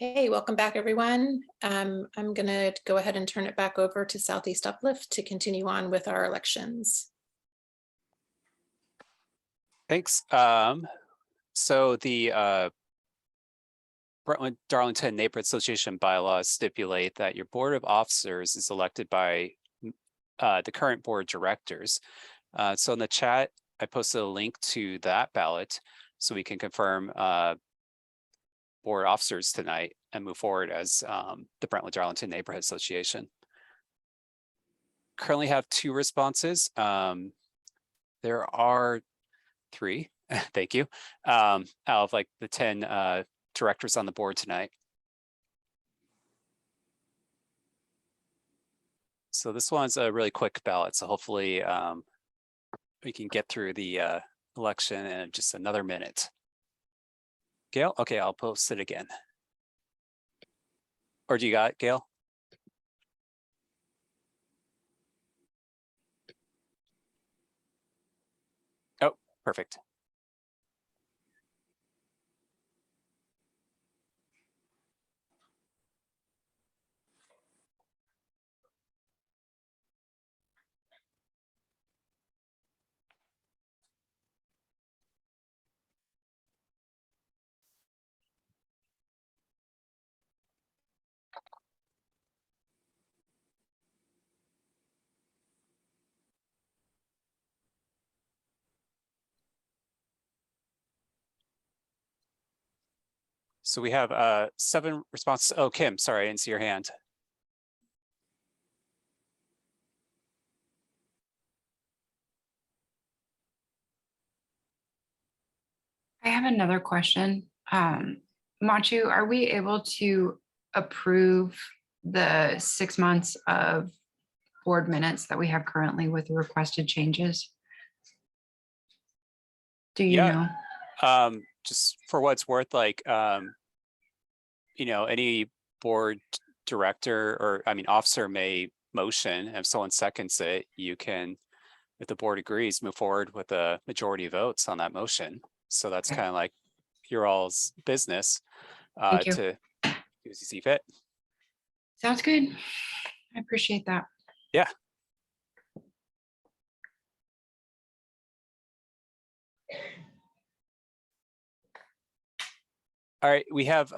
Okay, welcome back, everyone. I'm going to go ahead and turn it back over to Southeast Uplift to continue on with our elections. Thanks. So the Brentwood-Darlington Neighborhood Association bylaws stipulate that your board of officers is elected by the current board of directors. So in the chat, I posted a link to that ballot so we can confirm board officers tonight and move forward as the Brentwood-Darlington Neighborhood Association. Currently have 2 responses. There are 3, thank you, out of like the 10 directors on the board tonight. So this one's a really quick ballot. So hopefully we can get through the election in just another minute. Gail, okay, I'll post it again. Or do you got it, Gail? Oh, perfect. So we have 7 responses. Oh, Kim, sorry, I didn't see your hand. I have another question. Machu, are we able to approve the 6 months of board minutes that we have currently with the requested changes? Do you know? Just for what it's worth, like, you know, any board director or officer may motion. If someone seconds it, you can, if the board agrees, move forward with a majority of votes on that motion. So that's kind of like your all's business to do as you see fit. Sounds good. I appreciate that. Yeah. All right, we have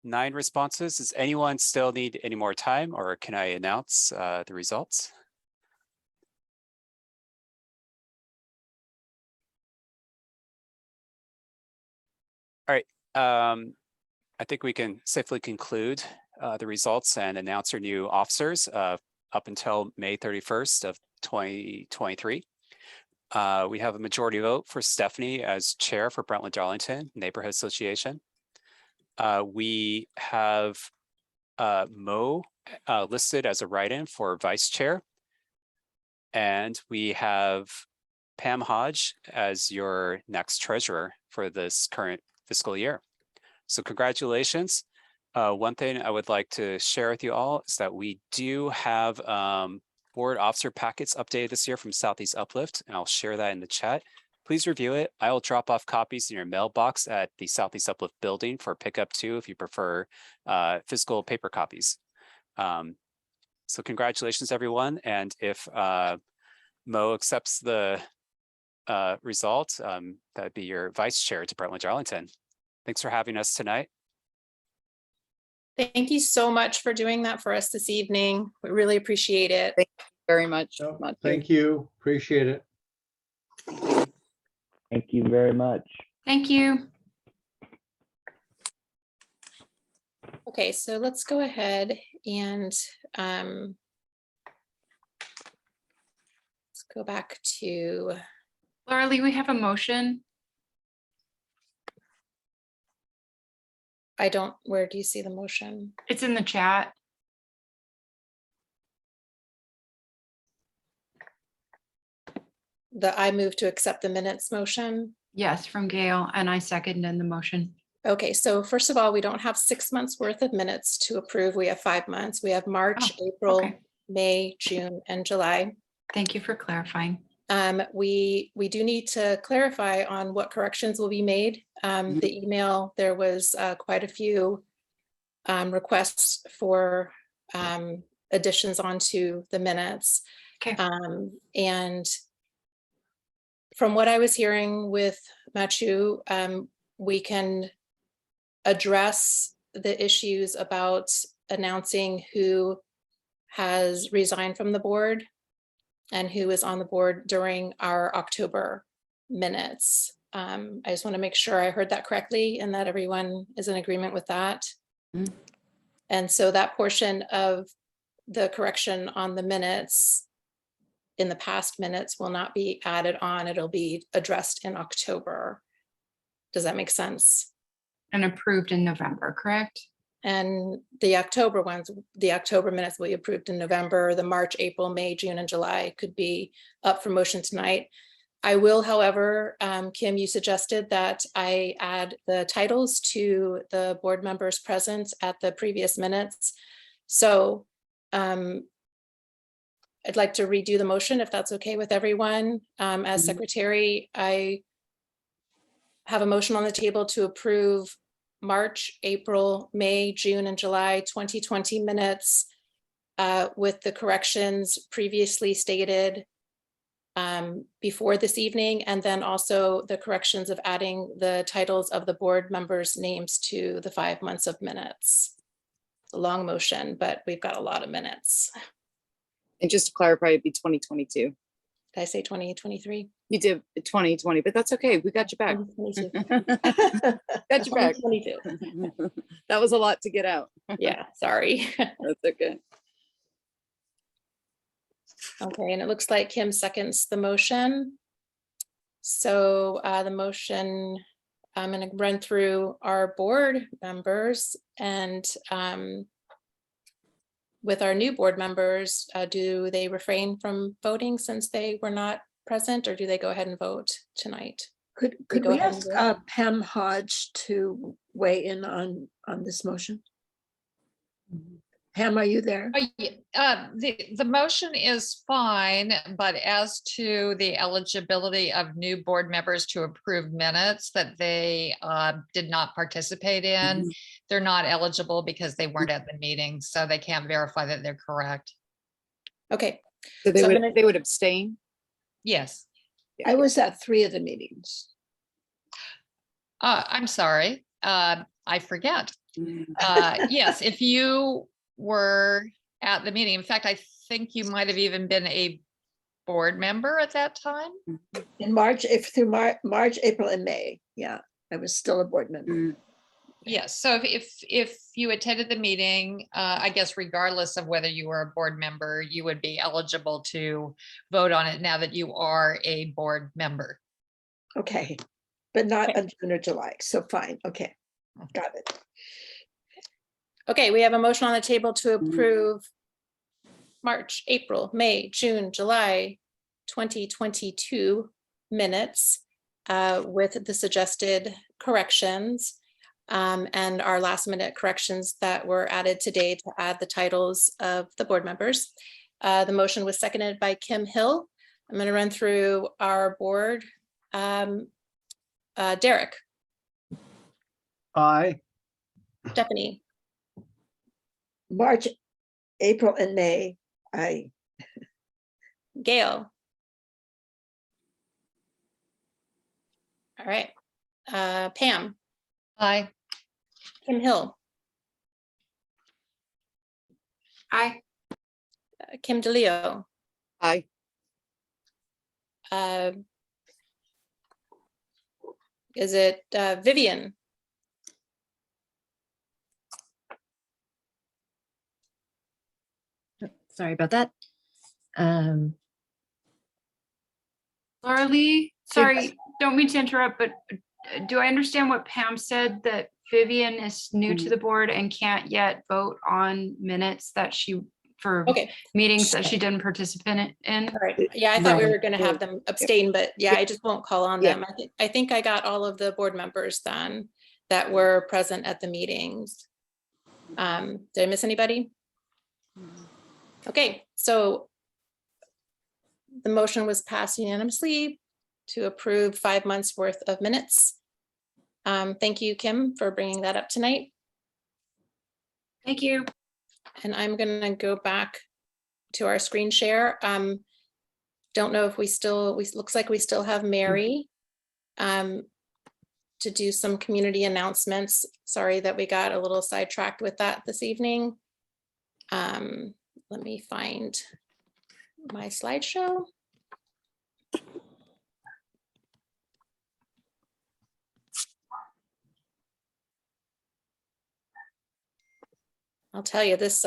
9 responses. Does anyone still need any more time, or can I announce the results? All right, I think we can safely conclude the results and announce our new officers up until May 31st of 2023. We have a majority vote for Stephanie as chair for Brentwood-Darlington Neighborhood Association. We have Mo listed as a write-in for vice chair. And we have Pam Hodge as your next treasurer for this current fiscal year. So congratulations. One thing I would like to share with you all is that we do have board officer packets updated this year from Southeast Uplift, and I'll share that in the chat. Please review it. I will drop off copies in your mailbox at the Southeast Uplift building for pickup too, if you prefer physical paper copies. So congratulations, everyone. And if Mo accepts the result, that'd be your vice chair to Brentwood-Darlington. Thanks for having us tonight. Thank you so much for doing that for us this evening. We really appreciate it. Thank you very much. Thank you. Appreciate it. Thank you very much. Thank you. Okay, so let's go ahead and let's go back to. Laura Lee, we have a motion. I don't, where do you see the motion? It's in the chat. I move to accept the minutes motion. Yes, from Gail, and I second in the motion. Okay, so first of all, we don't have 6 months worth of minutes to approve. We have 5 months. We have March, April, okay. May, June, and July. Thank you for clarifying. We do need to clarify on what corrections will be made. The email, there was quite a few requests for additions onto the minutes. Okay. And from what I was hearing with Machu, we can address the issues about announcing who has resigned from the board and who is on the board during our October minutes. I just want to make sure I heard that correctly and that everyone is in agreement with that. Mm. And so that portion of the correction on the minutes in the past minutes will not be added on. It'll be addressed in October. Does that make sense? And approved in November, correct? And the October ones, the October minutes will be approved in November. The March, April, May, June, and July could be up for motion tonight. I will, however, Kim, you suggested that I add the titles to the board members present at the previous minutes. So I'd like to redo the motion if that's okay with everyone. As secretary, I have a motion on the table to approve March, April, May, June, and July 2020 minutes with the corrections previously stated before this evening, and then also the corrections of adding the titles of the board members' names to the 5 months of minutes. It's a long motion, but we've got a lot of minutes. And just to clarify, it'd be 2022. Did I say 2023? You did 2020, but that's okay. We got you back. 2022. Got you back. 2022. That was a lot to get out. Yeah, sorry. That's okay. Okay, and it looks like Kim seconds the motion. So the motion, I'm going to run through our board members, and with our new board members, do they refrain from voting since they were not present, or do they go ahead and vote tonight? Could go we ahead and ask vote. Pam Hodge to weigh in on this motion? Pam, are you there? The motion is fine, but as to the eligibility of new board members to approve minutes that they did not participate in, they're not eligible because they weren't at the meeting, so they can't verify that they're correct. Okay, So they So I'm would gonna- they would abstain. Yes, I was at 3 of the meetings. I'm sorry, I forget. Yes, if you were at the meeting, in fact, I think you might have even been a board member at that time. In March, through March, April, and May. Yeah, I was still a board member. Yes, so if you attended the meeting, I guess regardless of whether you were a board member, you would be eligible to vote on it now that you are a board member. Okay, but not Okay. on June or July. So fine. Okay, got it. okay, we have a motion on the table to approve March, April, May, June, July 2022 minutes with the suggested corrections and our last minute corrections that were added today to add the titles of the board members. The motion was seconded by Kim Hill. I'm going to run through our board. Derek, Aye. Stephanie, March, April, and May. Gail. All right. Pam, Aye. Kim Hill, Aye. Kim DeLeo, Aye. is it Vivian? Sorry about that. Laura Lee, sorry, don't mean to interrupt, but do I understand what Pam said, that Vivian is new to the board and can't yet vote on minutes that she, for Okay, meetings that she didn't participate in? all right. Yeah, I thought we No. were gonna have them abstain, but yeah, I just won't call on Yeah. them. I think I got all of the board members then that were present at the meetings. Did I miss anybody? Okay, so the motion was passed unanimously to approve 5 months worth of minutes. Thank you, Kim, for bringing that up tonight. Thank you. And I'm gonna go back to our screen share. Don't know if we looks like we still have Mary to do some community announcements. Sorry that we got a little sidetracked with that this evening. Let me find my slideshow. I'll tell you, this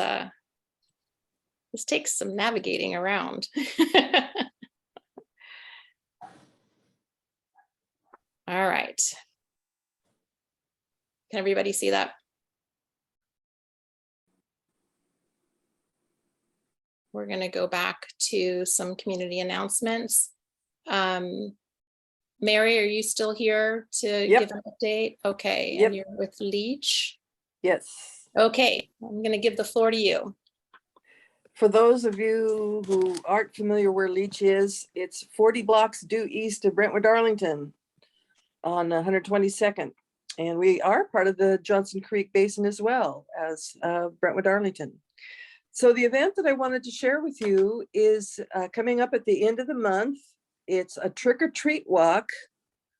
takes some navigating around. All right. Can everybody see that? We're going to go back to some community announcements. Mary, are you still here to Yep. give an update? Okay, Yep. and you're with Leach. Yes. Okay, I'm going to give the floor to you. For those of you who aren't familiar where Leach is, it's 40 blocks due east of Brentwood-Darlington on 122nd. And we are part of the Johnson Creek Basin as well as Brentwood-Darlington. So the event that I wanted to share with you is coming up at the end of the month. It's a trick-or-treat walk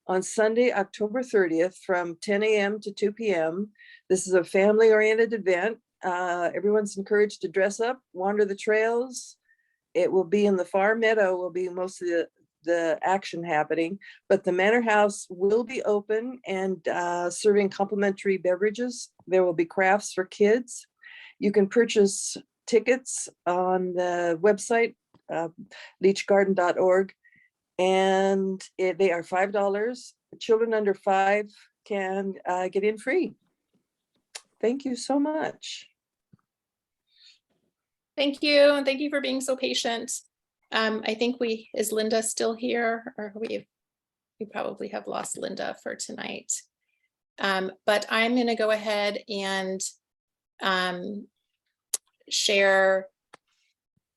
on Sunday, October 30th from 10 a.m. to 2 p.m. This is a family-oriented event. Everyone's encouraged to dress up, wander the trails. It will be in the far meadow, will be most of the action happening, but the Manor House will be open and serving complimentary beverages. There will be crafts for kids. You can purchase tickets on the website, leachgarden.org, and they are $5. Children under 5 can get in free. Thank you so much. Thank you, and thank you for being so patient. I think is Linda still here, or we probably have lost Linda for tonight. But I'm going to go ahead and share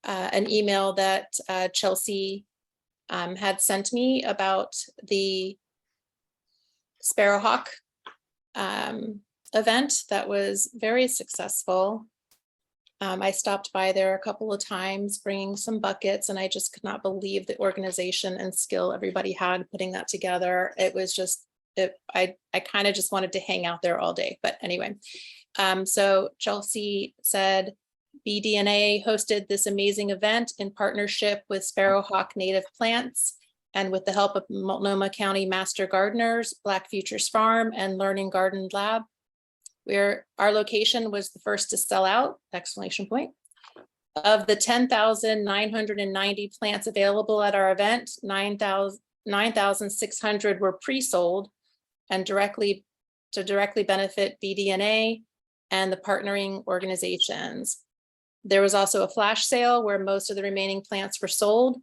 an email that Chelsea had sent me about the Sparrowhawk event that was very successful. I stopped by there a couple of times bringing some buckets, and I just could not believe the organization and skill everybody had putting that together. It was just, I kind of just wanted to hang out there all day. But anyway, so Chelsea said, BDNA hosted this amazing event in partnership with Sparrowhawk Native Plants and with the help of Multnomah County Master Gardeners, Black Futures Farm, and Learning Garden Lab. Our location was the first to sell out, exclamation point. Of the 10,990 plants available at our event, 9,600 were pre-sold and directly benefit BDNA and the partnering organizations. There was also a flash sale where most of the remaining plants were sold.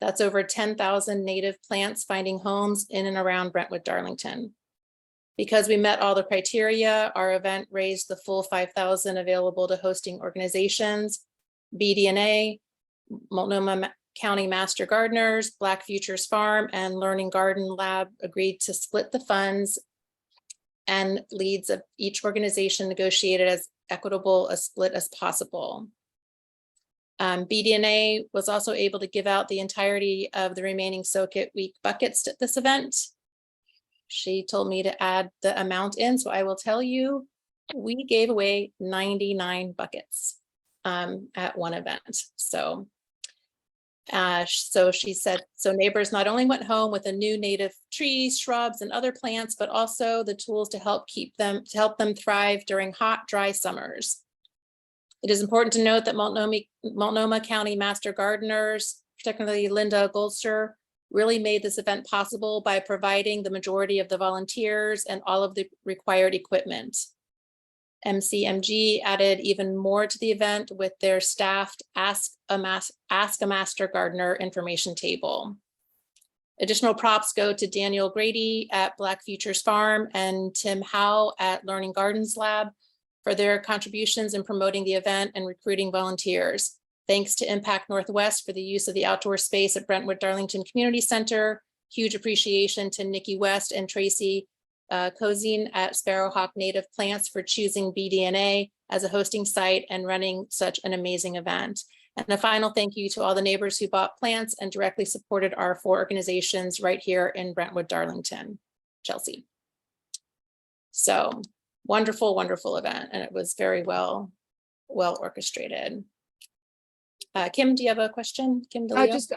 That's over 10,000 native plants finding homes in and around Brentwood-Darlington. Because we met all the criteria, our event raised the full $5,000 available to hosting organizations. BDNA, Multnomah County Master Gardeners, Black Futures Farm, and Learning Garden Lab agreed to split the funds, and leads of each organization negotiated as equitable a split as possible. BDNA was also able to give out the entirety of the remaining Soak It Week buckets at this event. She told me to add the amount in, so I will tell you, we gave away 99 buckets at one event. So she said, so neighbors not only went home with a new native trees, shrubs, and other plants, but also the tools to help them thrive during hot, dry summers. It is important to note that Multnomah County Master Gardeners, particularly Linda Goldster, really made this event possible by providing the majority of the volunteers and all of the required equipment. MCMG added even more to the event with their staffed Ask a Master Gardener information table. Additional props go to Daniel Grady at Black Futures Farm and Tim Howe at Learning Gardens Lab for their contributions in promoting the event and recruiting volunteers. Thanks to Impact Northwest for the use of the outdoor space at Brentwood-Darlington Community Center. Huge appreciation to Nikki West and Tracy Kozine at Sparrowhawk Native Plants for choosing BDNA as a hosting site and running such an amazing event. And a final thank you to all the neighbors who bought plants and directly supported our 4 organizations right here in Brentwood-Darlington, Chelsea. So wonderful, wonderful event. And it was very well orchestrated. Kim, do you have a question? Kim DeLeo? Just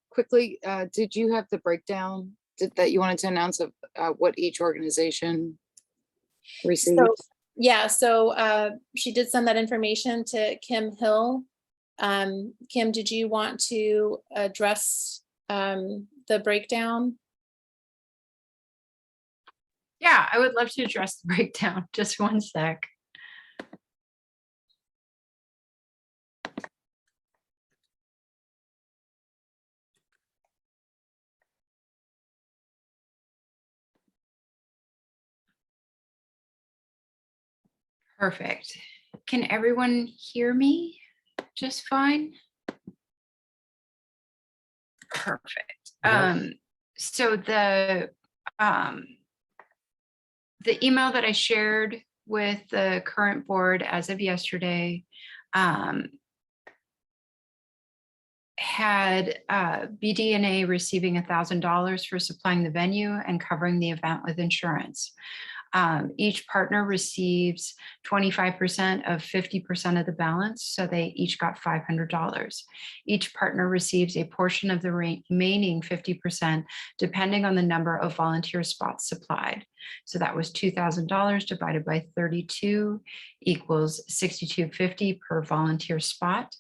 quickly, did you have the breakdown that you wanted to announce of what each organization received? Yeah, so she did send that information to Kim Hill. Kim, did you want to address the breakdown? Yeah, I would love to address the breakdown. Just one sec. Perfect. Can everyone hear me just fine? Perfect. Yes. So the email that I shared with the current board as of yesterday had BDNA receiving $1,000 for supplying the venue and covering the event with insurance. Each partner receives 25% of 50% of the balance, so they each got $500. Each partner receives a portion of the remaining 50% depending on the number of volunteer spots supplied. So that was $2,000 divided by 32 equals $6,250 per volunteer spot.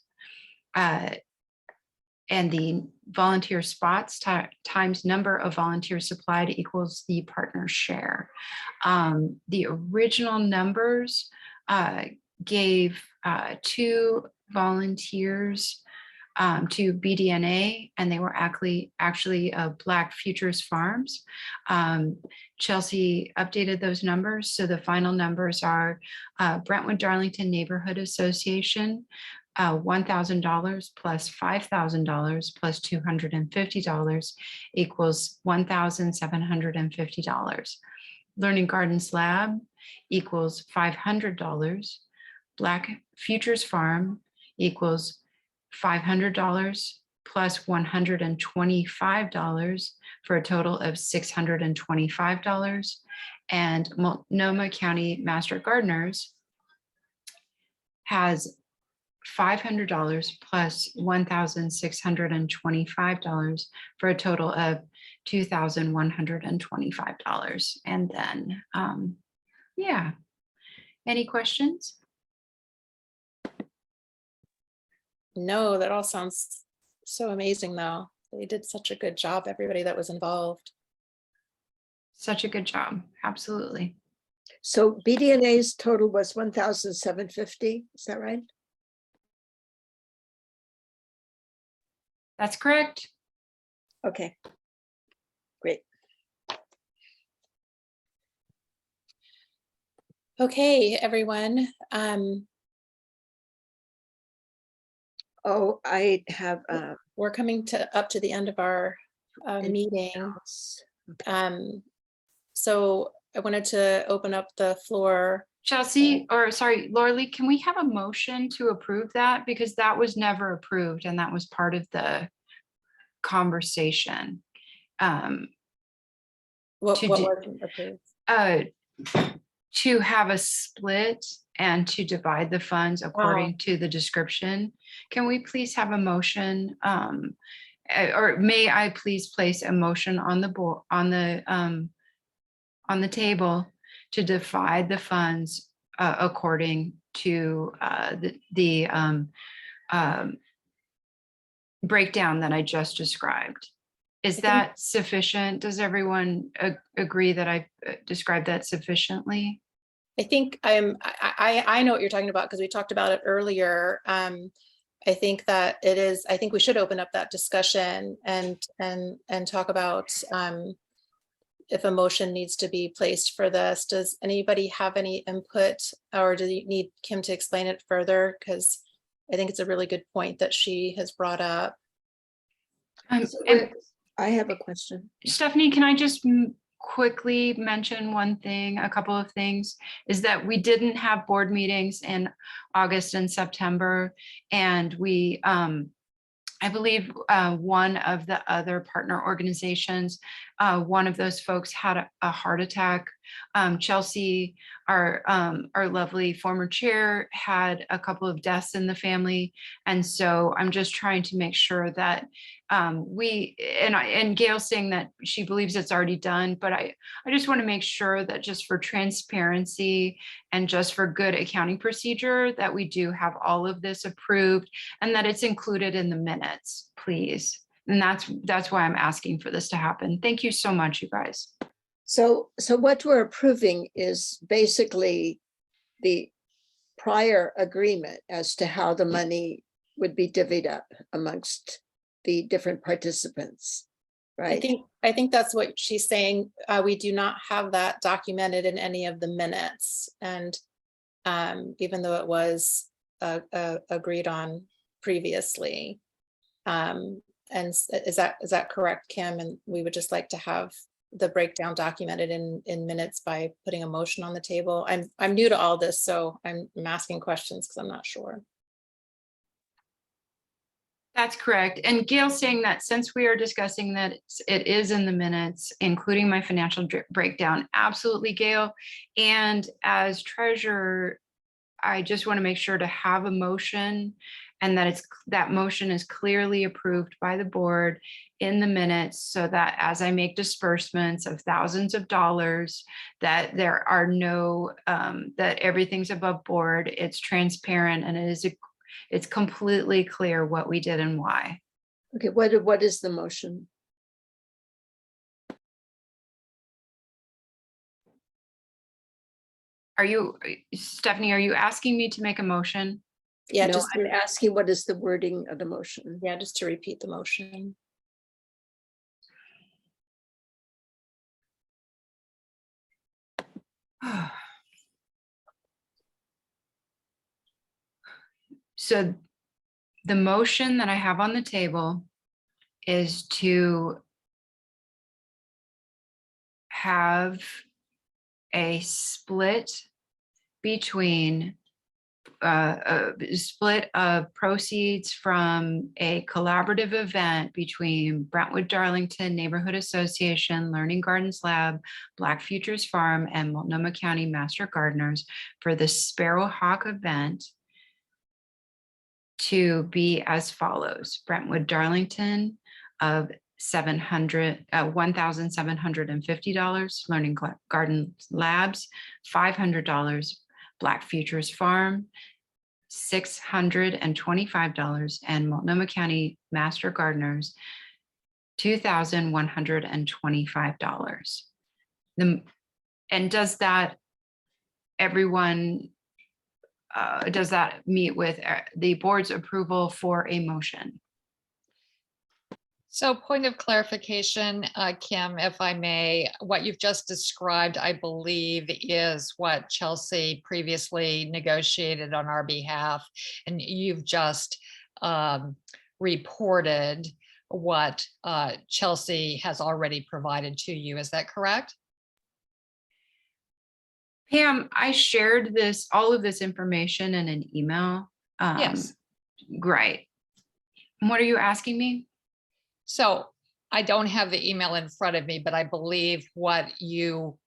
And the volunteer spots times number of volunteers supplied equals the partner share. The original numbers gave 2 volunteers to BDNA, and they were actually Black Futures Farms. Chelsea updated those numbers. So the final numbers are Brentwood-Darlington Neighborhood Association, $1,000 plus $5,000 plus $250 equals $1,750. Learning Gardens Lab equals $500. Black Futures Farm equals $500 plus $125 for a total of $625. And Multnomah County Master Gardeners has $500 plus $1,625 for a total of $2,125. And then, yeah. Any questions? No, that all sounds so amazing though. They did such a good job, everybody that was involved. Such a good job. Absolutely. So BDNA's total was 1,750, is that right? That's correct. Okay. Great. Okay, everyone. Oh, I have We're coming up to the end of our meeting. So I wanted to open up the floor. Chelsea, or sorry, Laura, can we have a motion to approve that? Because that was never approved and that was part of the conversation. What to wasn't approved? To have a split and to divide the funds according to the description. Can we please have a motion? Or may I please place a motion on the board, on the table to divide the funds according to the breakdown that I just described. Is that sufficient? Does everyone agree that I described that sufficiently? I think I know what you're talking about because we talked about it earlier. I think that it is, I think we should open up that discussion and talk about if a motion needs to be placed for this. Does anybody have any input, or do you need Kim to explain it further? Because I think it's a really good point that she has brought up. And I have a question. Stephanie, can I just quickly mention one thing, a couple of things, is that we didn't have board meetings in August and September. And we, I believe one of the other partner organizations, one of those folks had a heart attack. Chelsea, our lovely former chair, had a couple of deaths in the family. And so I'm just trying to make sure that and Gail saying that she believes it's already done, but I just want to make sure that just for transparency and just for good accounting procedure, that we do have all of this approved and that it's included in the minutes, please. And that's why I'm asking for this to happen. Thank you so much, you guys. So what we're approving is basically the prior agreement as to how the money would be divvied up amongst the different participants, right? I think that's what she's saying. We do not have that documented in any of the minutes. And even though it was agreed on previously. And is that correct, Kim? And we would just like to have the breakdown documented in minutes by putting a motion on the table. I'm new to all this, so I'm asking questions because I'm not sure. That's correct. And Gail's saying that since we are discussing that it is in the minutes, including my financial breakdown, absolutely, Gail. And as treasurer, I just want to make sure to have a motion and that that motion is clearly approved by the board in the minutes so that as I make disbursements of thousands of dollars, that there are no, that everything's above board, it's transparent, and it's completely clear what we did and why. Okay, what is the motion? Stephanie, are you asking me to make a motion? Yeah, No, just I'm asking what is the wording of the motion? yeah, just to repeat the motion. So the motion that I have on the table is to have a split between a split of proceeds from a collaborative event between Brentwood-Darlington Neighborhood Association, Learning Gardens Lab, Black Futures Farm, and Multnomah County Master Gardeners for the Sparrowhawk event to be as follows: Brentwood-Darlington of $1,750, Learning Garden Labs $500, Black Futures Farm $625, and Multnomah County Master Gardeners $2,125. And does that does that meet with the board's approval for a motion? So point of clarification, Kim, if I may, what you've just described, I believe, is what Chelsea previously negotiated on our behalf. And you've just reported what Chelsea has already provided to you. Is that correct? Pam, I shared all of this information in an email. Yes. Great. What are you asking me? So I don't have the email in front of me, but I believe what you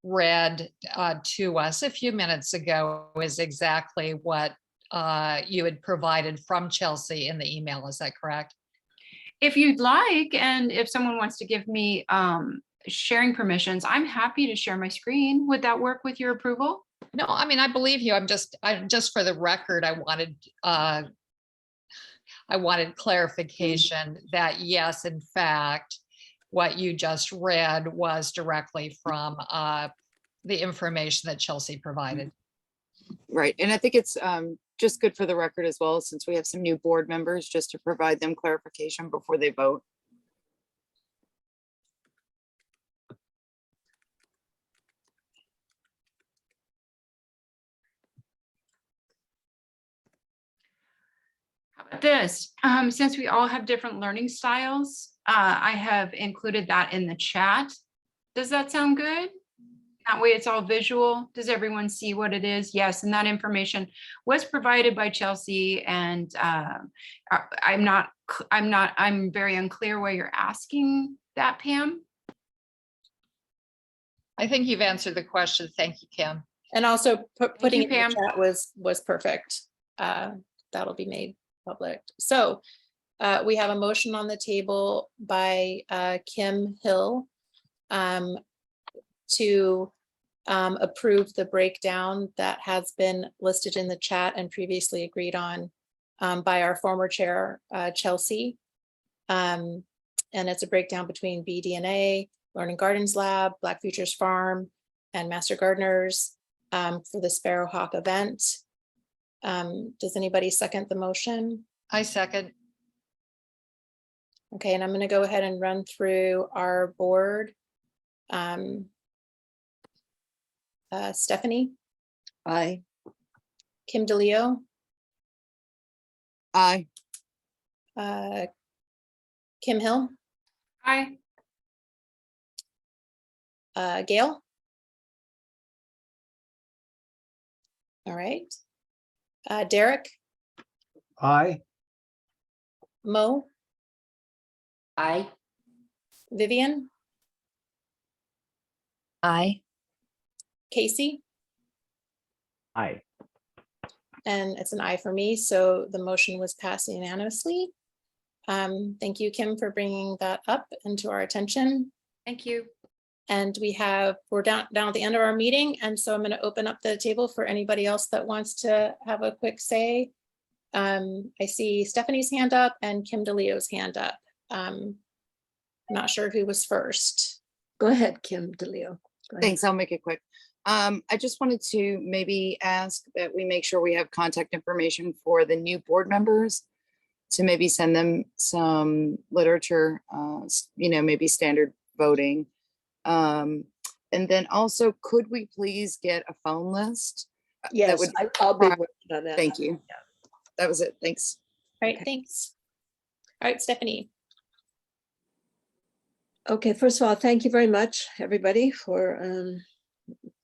read to us a few minutes ago is exactly what you had provided from Chelsea in the email. Is that correct? If you'd like, and if someone wants to give me sharing permissions, I'm happy to share my screen. Would that work with your approval? No, I mean, I believe you. I'm just for the record, I wanted clarification that yes, in fact, what you just read was directly from the information that Chelsea provided. Right, and I think it's just good for the record as well, since we have some new board members, just to provide them clarification before they vote. How about this? Since we all have different learning styles, I have included that in the chat. Does that sound good? That way it's all visual. Does everyone see what it is? Yes, and that information was provided by Chelsea, and I'm very unclear why you're asking that, Pam. I think you've answered the question. Thank you, Kim. And also putting you, it in Pam. the chat was perfect. That'll be made public. So we have a motion on the table by Kim Hill to approve the breakdown that has been listed in the chat and previously agreed on by our former chair, Chelsea. And it's a breakdown between BDNA, Learning Gardens Lab, Black Futures Farm, and Master Gardeners for the Sparrowhawk event. Does anybody second the motion? I second. Okay, and I'm going to go ahead and run through our board. Stephanie, Aye. Kim DeLeo, Aye. Kim Hill, Aye. Gail. All right. Derek, Aye. Mo, Aye. Vivian, Aye. Casey, Aye. and it's an aye for me, so the motion was passed unanimously. Thank you, Kim, for bringing that up into our attention. Thank you. And we're down at the end of our meeting, and so I'm going to open up the table for anybody else that wants to have a quick say. I see Stephanie's hand up and Kim DeLeo's hand up. Not sure who was first. Go ahead, Kim DeLeo. Go ahead. Thanks, I'll make it quick. I just wanted to maybe ask that we make sure we have contact information for the new board members, to maybe send them some literature, maybe standard voting. And then also, could we please get a phone list? Yes, would- I'll be working on that. Thank you. That was it. Thanks. All right, Okay. thanks. All right, Stephanie. Okay, first of all, thank you very much, everybody, for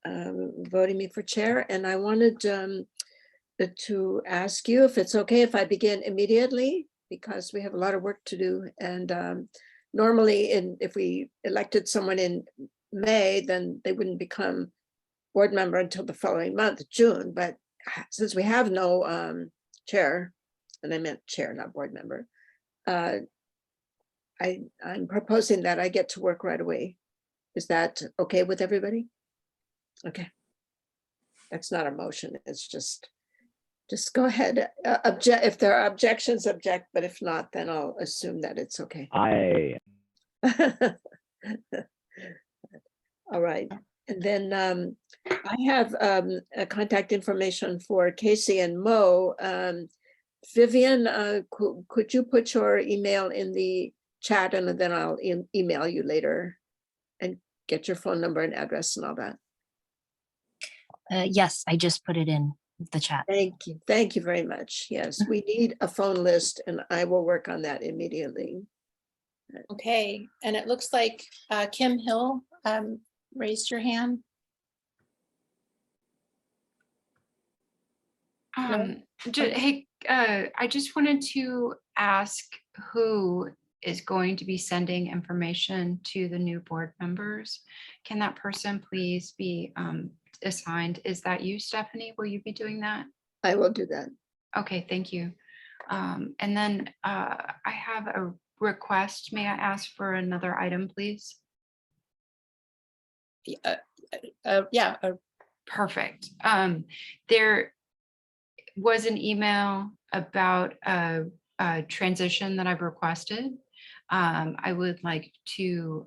voting me for chair. And I wanted to ask you if it's okay if I begin immediately, because we have a lot of work to do. And normally, if we elected someone in May, then they wouldn't become board member until the following month, June. But since we have no chair, and I meant chair, not board member, I'm proposing that I get to work right away. Is that okay with everybody? Okay. That's not a motion. It's just go ahead. Object, if there are objections, object, but if not, then I'll assume that it's okay. Aye. All right. And then I have a contact information for Casey and Mo. Vivian, could you put your email in the chat, and then I'll email you later and get your phone number and address and all that. Yes, I just put it in the chat. Thank you. Thank you very much. Yes, we need a phone list, and I will work on that immediately. Okay, and it looks like Kim Hill raised your hand. Hey, I just wanted to ask who is going to be sending information to the new board members. Can that person please be assigned? Is that you, Stephanie? Will you be doing that? I will do that. Okay, thank you. And then I have a request. May I ask for another item, please? Yeah. Perfect. There was an email about a transition that I've requested. I would like to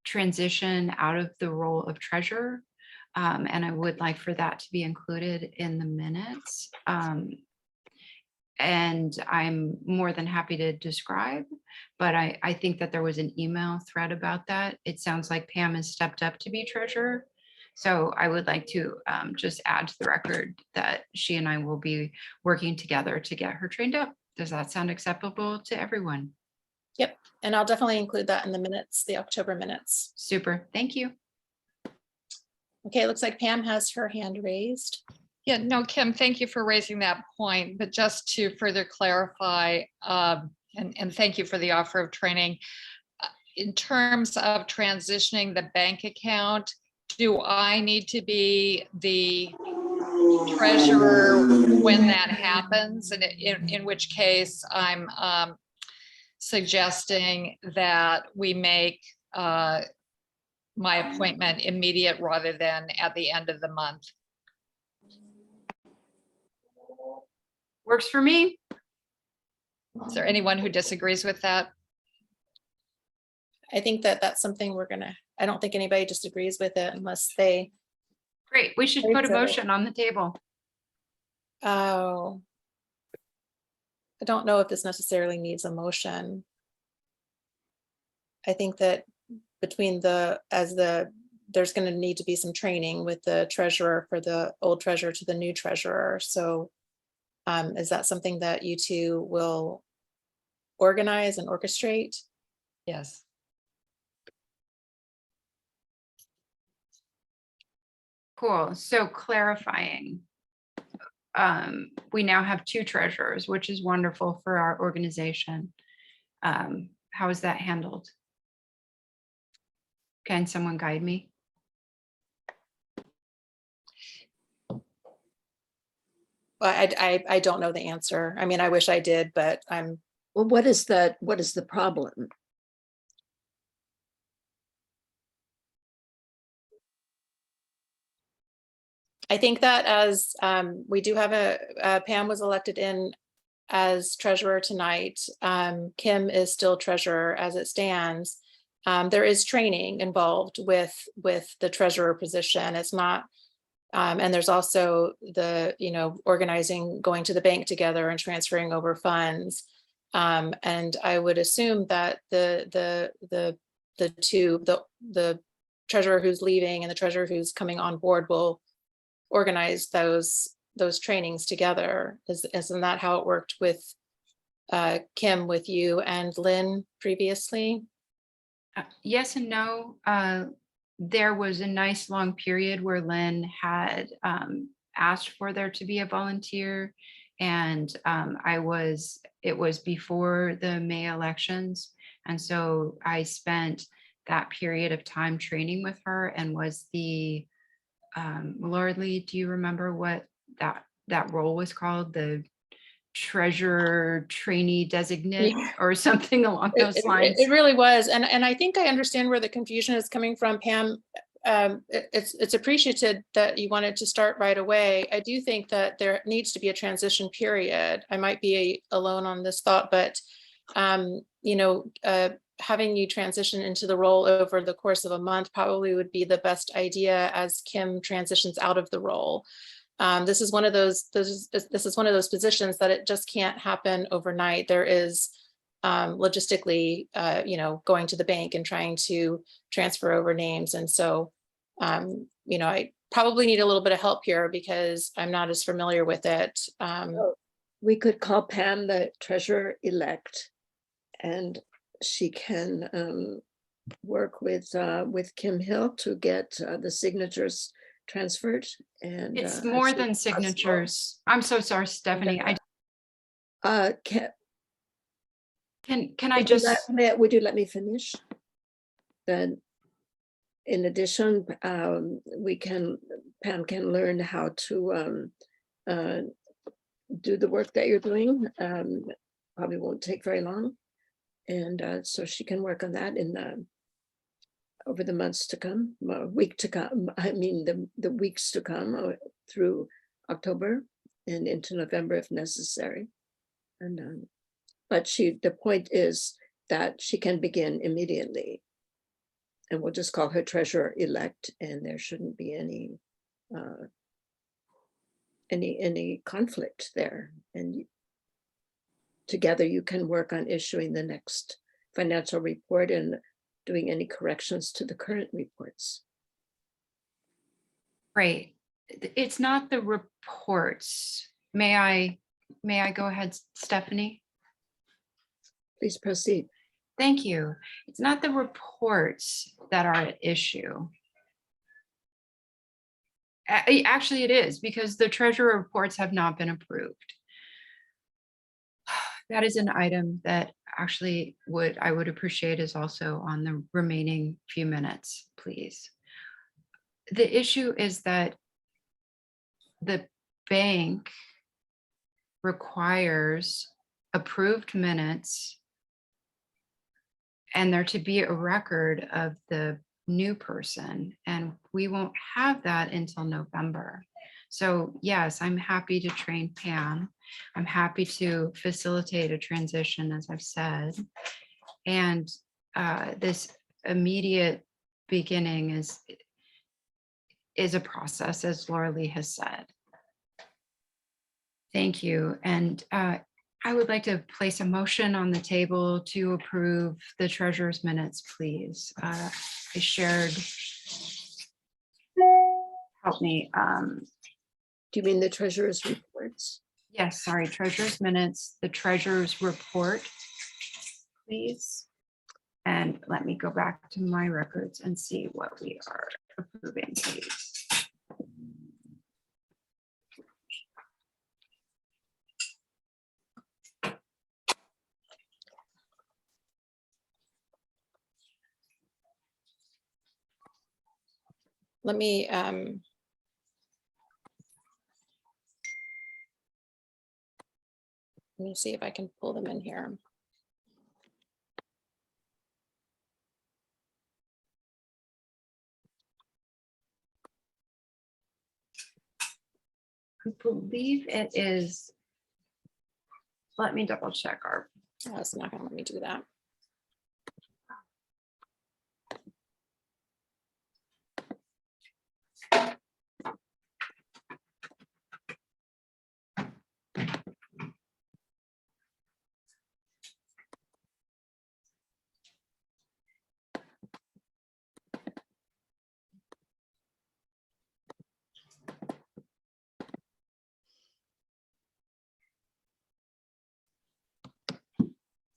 transition out of the role of treasurer, and I would like for that to be included in the minutes. And I'm more than happy to describe, but I think that there was an email thread about that. It sounds like Pam has stepped up to be treasurer. So I would like to just add to the record that she and I will be working together to get her trained up. Does that sound acceptable to everyone? Yep, and I'll definitely include that in the minutes, the October minutes. Super, thank you. Okay, it looks like Pam has her hand raised. Yeah, no, Kim, thank you for raising that point, but just to further clarify, and thank you for the offer of training. In terms of transitioning the bank account, do I need to be the treasurer when that happens? And in which case I'm suggesting that we make my appointment immediate rather than at the end of the month. Works for me. Is there anyone who disagrees with that? I think that that's something I don't think anybody disagrees with it unless they, Great, we should Great, put a so- motion on the table. oh. I don't know if this necessarily needs a motion. I think that between there's going to need to be some training with the treasurer for the old treasurer to the new treasurer. So is that something that you two will organize and orchestrate? Yes. Cool, so clarifying. We now have 2 treasurers, which is wonderful for our organization. How is that handled? Can someone guide me? I don't know the answer. I mean, I wish I did, but Well, what is the problem? I think that as we do have Pam was elected in as treasurer tonight. Kim is still treasurer as it stands. There is training involved with the treasurer position. It's not, and there's also the, organizing, going to the bank together and transferring over funds. And I would assume that the treasurer who's leaving and the treasurer who's coming on board will organize those trainings together. Isn't that how it worked with Kim, with you and Lynn previously? Yes and no. There was a nice long period where Lynn had asked for there to be a volunteer, and it was before the May elections. And so I spent that period of time training with her and was the Lordly, do you remember what that role was called? The treasurer trainee designate or something along those lines. It really was. And I think I understand where the confusion is coming from, Pam. It's appreciated that you wanted to start right away. I do think that there needs to be a transition period. I might be alone on this thought, but having you transition into the role over the course of a month probably would be the best idea as Kim transitions out of the role. This is one of those positions that it just can't happen overnight. There is logistically, going to the bank and trying to transfer over names. And so, I probably need a little bit of help here because I'm not as familiar with it. We could call Pam the treasurer-elect, and she can work with Kim Hill to get the signatures transferred. And it's more than signatures. I'm so sorry, Stephanie. Can I just would you let me finish? Then, in addition, Pam can learn how to do the work that you're doing. Probably won't take very long, and so she can work on that over the months to come, week to come. I mean, the weeks to come through October and into November if necessary. And but the point is that she can begin immediately, and we'll just call her treasurer-elect, and there shouldn't be any conflict there. And together you can work on issuing the next financial report and doing any corrections to the current reports. Right. It's not the reports. May I go ahead, Stephanie? Please proceed. Thank you. It's not the reports that are at issue. Actually, it is, because the treasurer reports have not been approved. That is an item that actually I would appreciate is also on the remaining few minutes, please. The issue is that the bank requires approved minutes and there to be a record of the new person, and we won't have that until November. So yes, I'm happy to train Pam. I'm happy to facilitate a transition, as I've said. And this immediate beginning is a process, as Laura Lee has said. Thank you. And I would like to place a motion on the table to approve the treasurer's minutes, please. I shared, help me. Do you mean the treasurer's reports? Yes, sorry, treasurer's minutes, the treasurer's report, please. And let me go back to my records and see what we are approving, please. Let me see if I can pull them in here. I believe it is. Let me double check our. Oh, it's not gonna let me do that.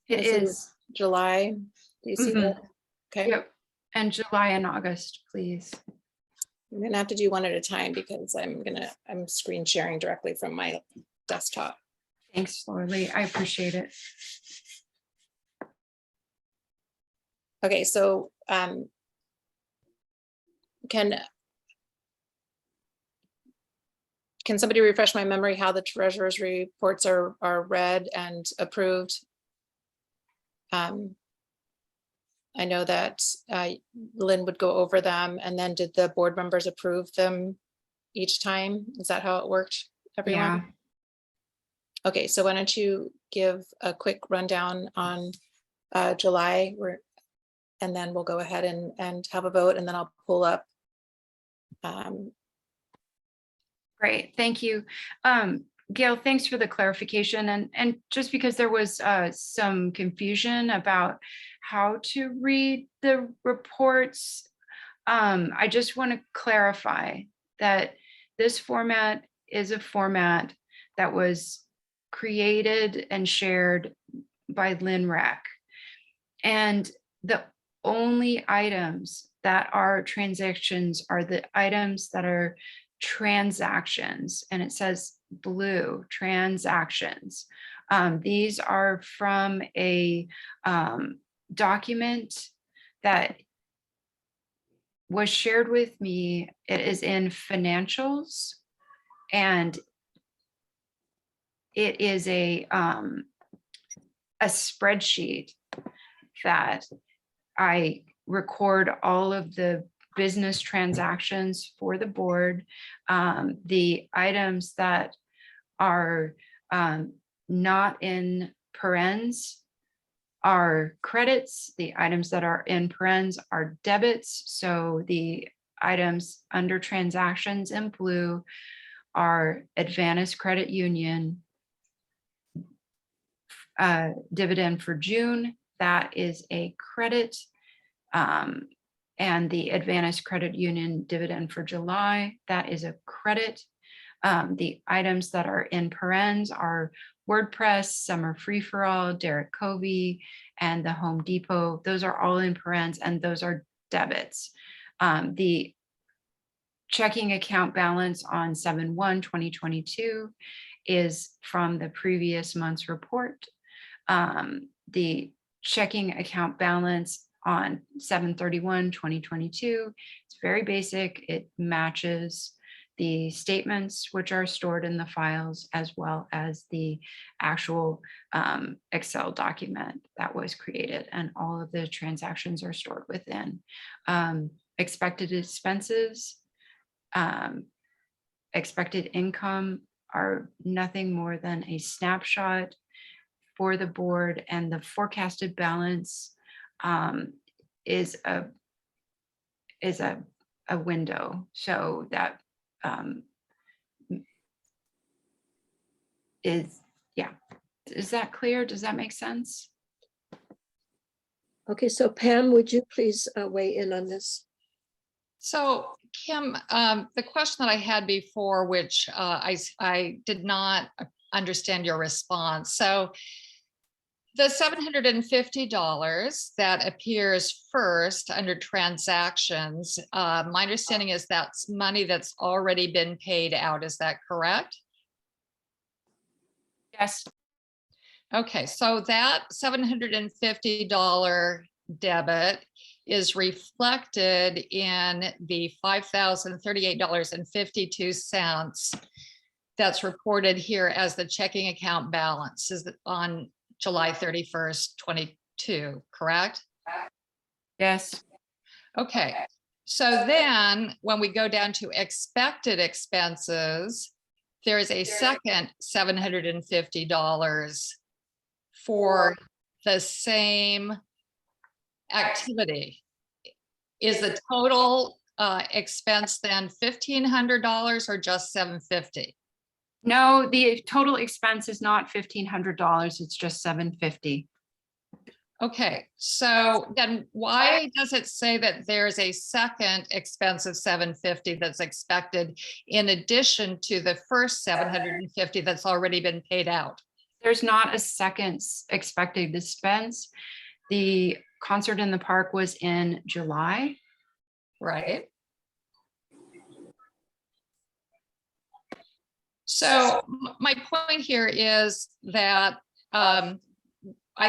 It This is. July. Do you see that? Okay. Yep. And July and August, please. I'm gonna have to do one at a time because I'm screen sharing directly from my desktop. Thanks, Laura Lee. I appreciate it. Okay, so can somebody refresh my memory how the treasurer's reports are read and approved? I know that Lynn would go over them, and then did the board members approve them each time? Is that how it worked, everyone? Yeah. Okay, so why don't you give a quick rundown on July, and then we'll go ahead and have a vote, and then I'll pull up. Great, thank you. Gail, thanks for the clarification. And just because there was some confusion about how to read the reports, I just want to clarify that this format is a format that was created and shared by Lynn Rack. And the only items that are transactions are the items that are transactions, and it says blue transactions. These are from a document that was shared with me. It is in financials, and it is a spreadsheet that I record all of the business transactions for the board. The items that are not in parens are credits. The items that are in parens are debits. So the items under transactions in blue are Advantage Credit Union dividend for June. That is a credit. And the Advantage Credit Union dividend for July, that is a credit. The items that are in parens are WordPress, Summer Free for All, Derek Covey, and the Home Depot. Those are all in parens, and those are debits. The checking account balance on 7/1/2022 is from the previous month's report. The checking account balance on 7/31/2022, it's very basic. It matches the statements which are stored in the files, as well as the actual Excel document that was created, and all of the transactions are stored within. Expected expenses, expected income are nothing more than a snapshot for the board, and the forecasted balance is a window. So that is that clear? Does that make sense? Okay, so Pam, would you please weigh in on this? So Kim, the question that I had before, which I did not understand your response. So the $750 that appears first under transactions, my understanding is that's money that's already been paid out. Is that correct? Yes. Okay, so that $750 debit is reflected in the $5,038.52 that's reported here as the checking account balance is on July 31st, 22, correct? Yes. Okay, so then when we go down to expected expenses, there is a second $750 for the same activity. Is the total expense then $1,500 or just $750? No, the total expense is not $1,500. It's just $750. Okay, so then why does it say that there's a second expense of $750 that's expected in addition to the first $750 that's already been paid out? There's not a second expected expense. The concert in the park was in July. Right. So my point here is that I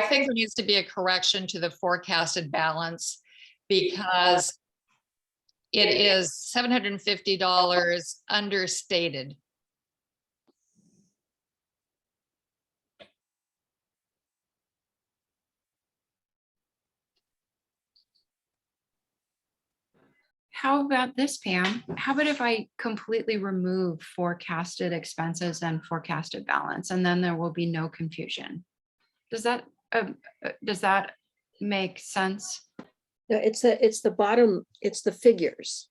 think there needs to be a correction to the forecasted balance because it is $750 understated. How about this, Pam? How about if I completely remove forecasted expenses and forecasted balance, and then there will be no confusion? Does that make sense? No, it's the bottom, it's the figures.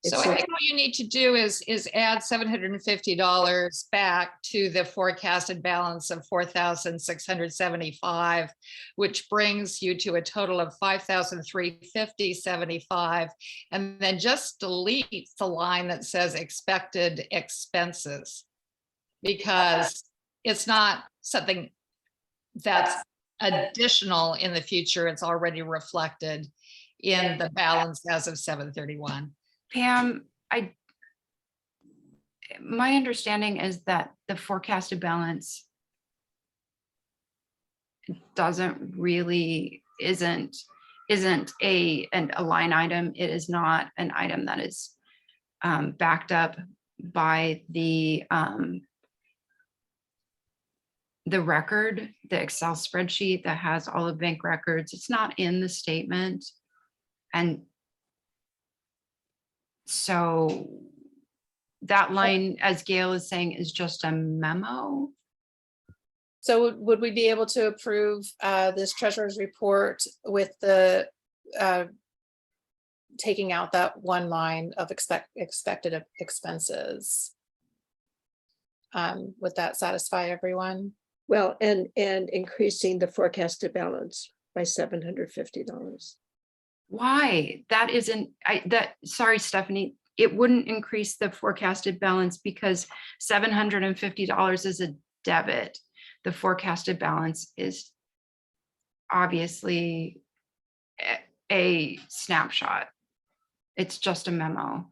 So It's I a- think what you need to do is add $750 back to the forecasted balance of $4,675, which brings you to a total of $5,350.75, and then just delete the line that says expected expenses, because it's not something that's additional in the future. It's already reflected in the balance as of 7/31. Pam, my understanding is that the forecasted balance isn't a line item. It is not an item that is backed up by the record, the Excel spreadsheet that has all of bank records. It's not in the statement. And so that line, as Gail is saying, is just a memo. So would we be able to approve this treasurer's report with the taking out that one line of expected expenses? Would that satisfy everyone? Well, and increasing the forecasted balance by $750. Why? That isn't, sorry, Stephanie, it wouldn't increase the forecasted balance because $750 is a debit. The forecasted balance is obviously a snapshot. It's just a memo.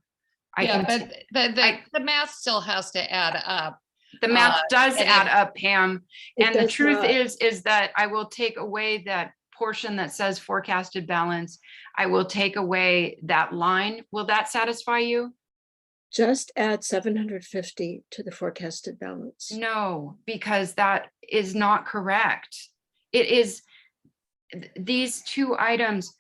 Yeah, can but I- the math still has to add up. The math does and add up, Pam. It And the does truth not. is that I will take away that portion that says forecasted balance. I will take away that line. Will that satisfy you? Just add 750 to the forecasted balance. No, because that is not correct. It is these two items.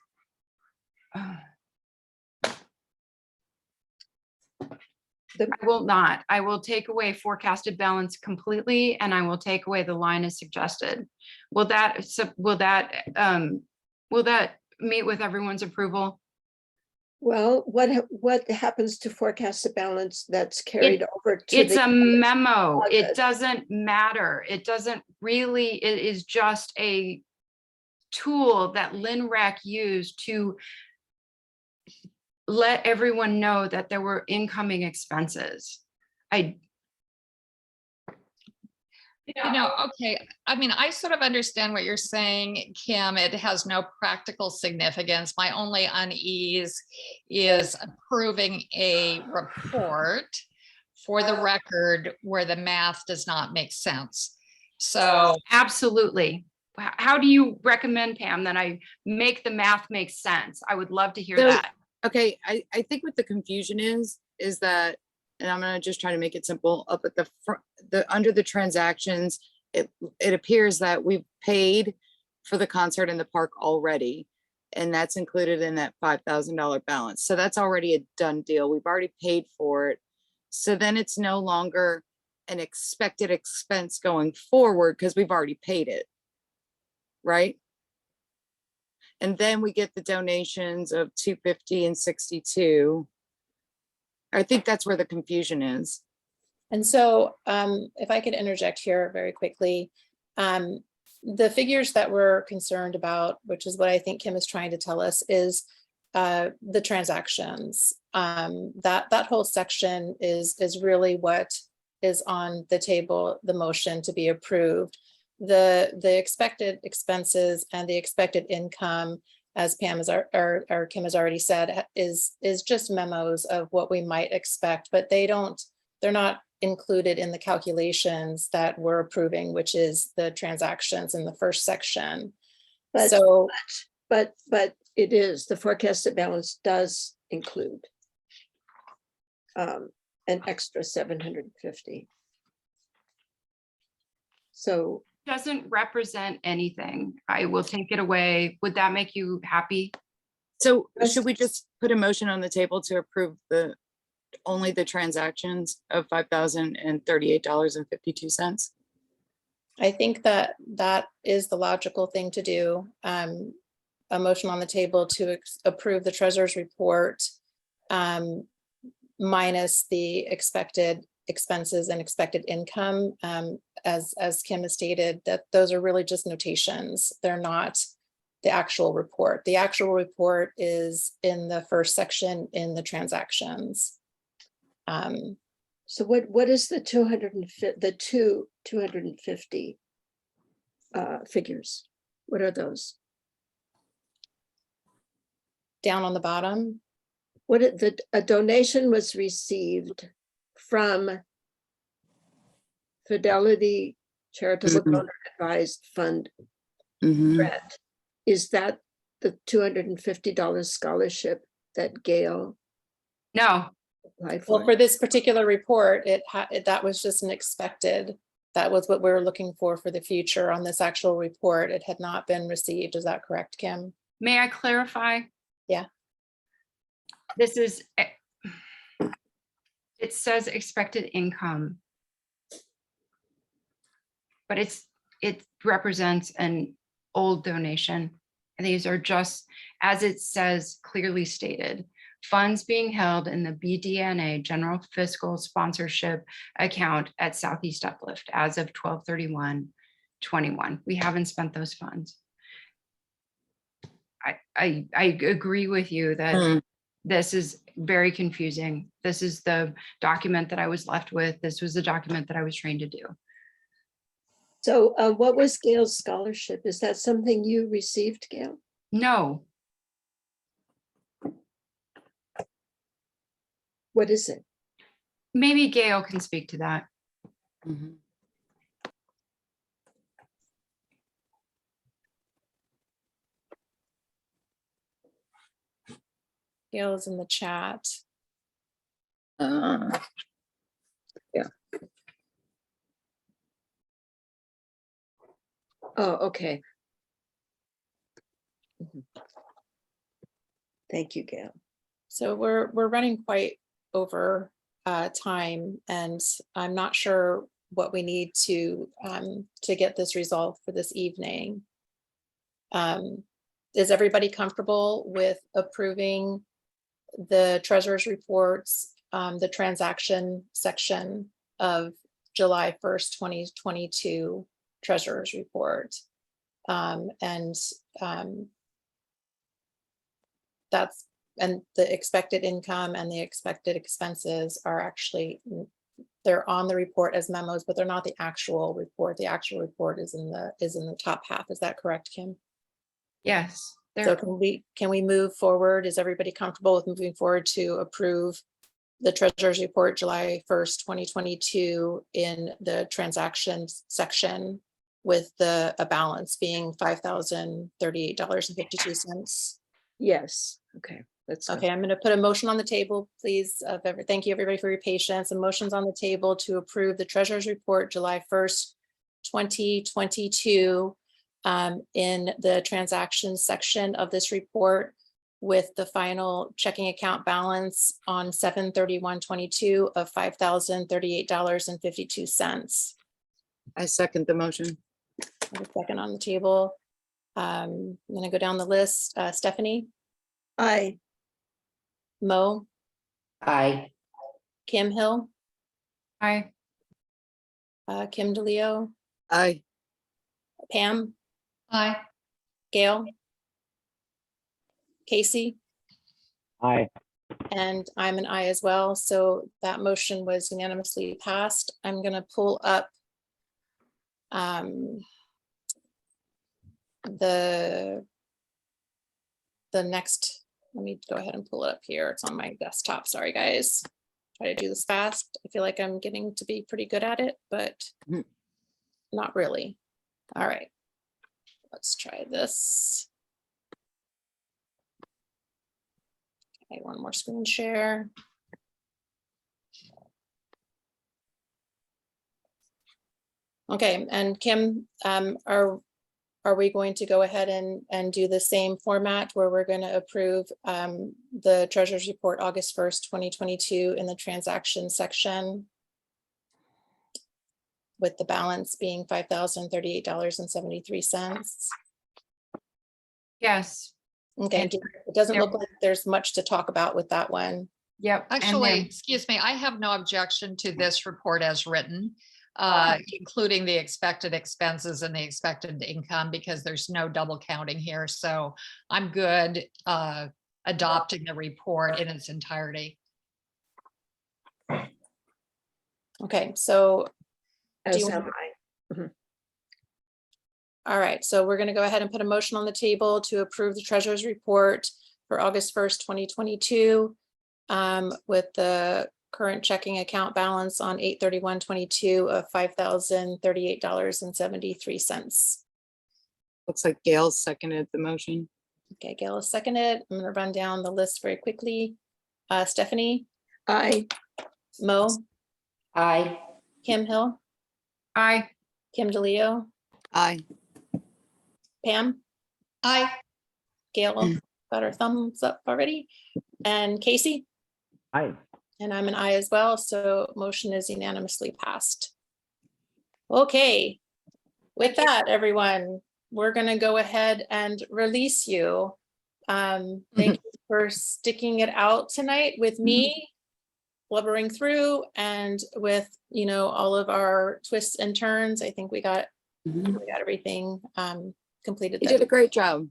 I will not. I will take away forecasted balance completely, and I will take away the line as suggested. Will that meet with everyone's approval? Well, what happens to forecasted balance that's carried over to It's the a memo. It budget? doesn't matter. It doesn't really, it is just a tool that LINRAC used to let everyone know that there were incoming expenses. Okay, I mean, I sort of understand what you're saying, Kim. It has no practical significance. My only unease is approving a report for the record where the math does not make sense. So, Absolutely. How do you recommend, Pam, that I make the math make sense? I would love to hear So- that. Okay, I think what the confusion is that, and I'm gonna just try to make it simple, up at the front, under the transactions, it appears that we've paid for the concert in the park already. And that's included in that $5,000 balance. So that's already a done deal. We've already paid for it. So then it's no longer an expected expense going forward because we've already paid it. Right? And then we get the donations of 250 and 62. I think that's where the confusion is. And so if I could interject here very quickly, the figures that we're concerned about, which is what I think Kim is trying to tell us, is the transactions. That whole section is really what is on the table, the motion to be approved. The expected expenses and the expected income, as Pam has or Kim has already said, is just memos of what we might expect, but they're not included in the calculations that we're approving, which is the transactions in the first section. But it is, the forecasted balance does include an extra 750. So Doesn't represent anything. I will take it away. Would that make you happy? So should we just put a motion on the table to approve only the transactions of $5,038.52? I think that is the logical thing to do. A motion on the table to approve the treasurer's report minus the expected expenses and expected income. As Kim has stated, that those are really just notations. They're not the actual report. The actual report is in the first section in the transactions. So what is the 250 figures? What are those? Down on the bottom. A donation was received from Fidelity Charitable Mhm. Donor Advised Fund. Mhm. Grant. Is that the $250 scholarship that Gail No, applied Well, for? for this particular report, that was just an expected. That was what we were looking for the future on this actual report. It had not been received. Is that correct, Kim? may I clarify? Yeah. This is, it says expected income. But it represents an old donation. And these are just, as it says, clearly stated, funds being held in the BDNA General Fiscal Sponsorship Account at Southeast Uplift as of 12/31/21. We haven't spent those funds. I agree with you that Mm. this is very confusing. This is the document that I was left with. This was the document that I was trained to do. So what was Gail's scholarship? Is that something you received, Gail? No, What is it? maybe Gail can speak to that. Mhm. Gail is in the chat. Uh, Oh, okay. Mhm. Thank you, Gail. So we're running quite over time, and I'm not sure what we need to get this resolved for this evening. Is everybody comfortable with approving the treasurer's reports, the transaction section of July 1st, 2022 treasurer's report? That's, and the expected income and the expected expenses are actually, they're on the report as memos, but they're not the actual report. The actual report is in the top half. Is that correct, Kim? Yes, So there, can we move forward? Is everybody comfortable with moving forward to approve the treasurer's report July 1st, 2022 in the transactions section with a balance being $5,038.52? Yes, okay. Let's go. Okay, I'm going to put a motion on the table, please. Thank you, everybody, for your patience. A motion's on the table to approve the treasurer's report July 1st, 2022 in the transactions section of this report with the final checking account balance on 7/31/22 of $5,038.52. I second the motion. A second on the table. I'm going to go down the list. Stephanie, Aye. Mo, Aye. Kim Hill, I, Kim DeLeo, Aye. Pam, Aye. Gail, Casey, Aye. and I'm an aye as well. So that motion was unanimously passed. I'm going to pull up the next, let me go ahead and pull it up here. It's on my desktop. Sorry, guys. Try to do this fast. I feel like I'm getting to be pretty good at it, but Mhm. not really. All right, let's try this. Okay, one more screen share. Okay, and Kim, are we going to go ahead and do the same format where we're going to approve the treasurer's report August 1st, 2022 in the transaction section with the balance being $5,038.73? yes, Okay, And- it doesn't Yep. look like there's much to talk about with that one. yep. and Actually, then- excuse me, I have no objection to this report as written, including the expected expenses and the expected income, because there's no double counting here. So I'm good adopting the report in its entirety. Okay, so As you am want- I. all right, so we're going to go ahead and put a motion on the table to approve the treasurer's report for August 1st, 2022 with the current checking account balance on 8/31/22 of $5,038.73. Looks like Gail seconded the motion. Okay, Gail is seconded. I'm going to run down the list very quickly. Stephanie, Aye. Mo, Aye. Kim Hill, I, Kim DeLeo, Aye. Pam, Aye. Gail got her thumbs up already, and Casey, Aye. and I'm an aye as well, so motion is unanimously passed. Okay, with that, everyone, we're gonna go ahead and release you. Thank you for sticking it out tonight with me, blubbering through, and with, you know, all of our twists and turns. I think we got everything completed. You that did a great job.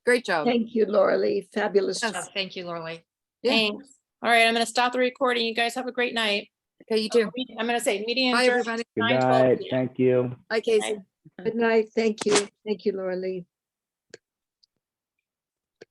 Great job. Thank you, Laura Lee. Fabulous Yes. job. Thank you, Lorley. Yeah. Thanks. All right, I'm gonna stop the recording. You guys have a great night. Okay, you too. I'm gonna say meeting Bye, adjourned everybody. Good 9:12 night. p.m. Thank you. Bye, Casey. Good night. Thank you. Thank you, Laura Lee.